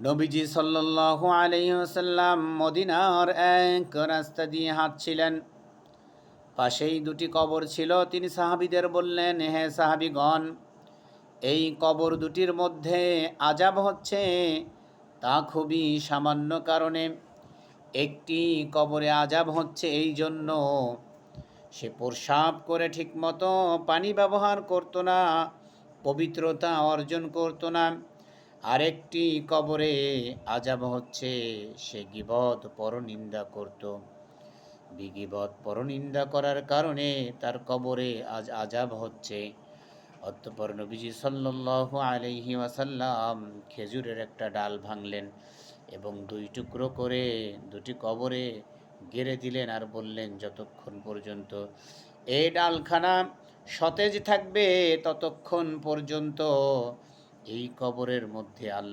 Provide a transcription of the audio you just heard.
নবীজি সাল্লাল্লাহু আলাইহি ওয়াসাল্লাম মদিনার এক রাস্তা দিয়ে হাঁটছিলেন। পাশেই দুটি কবর ছিল। তিনি সাহাবীদের বললেন, হে সাহাবীগণ, এই কবর দুটির মধ্যে আযাব হচ্ছে, তা খুবই সামান্য কারণে। একটি কবরে আযাব হচ্ছে এই জন্য সে প্রস্রাব করে ঠিকমতো পানি ব্যবহার করতো না, পবিত্রতা অর্জন করতো না। আরেকটি কবরে আযাব হচ্ছে সে গীবত পরনিন্দা করত। বিগীবত পরনিন্দা করার কারণে তার কবরে আজ আযাব হচ্ছে। অতঃপর নবীজি সাল্লাল্লাহু আলাইহি ওয়াসাল্লাম খেজুরের একটা ডাল ভাঙলেন এবং দুই টুকরো করে দুটি কবরে গেড়ে দিলেন আর বললেন, যতক্ষণ পর্যন্ত এই ডালখানা সতেজ থাকবে ততক্ষণ পর্যন্ত এই কবরের মধ্যে আল্লাহ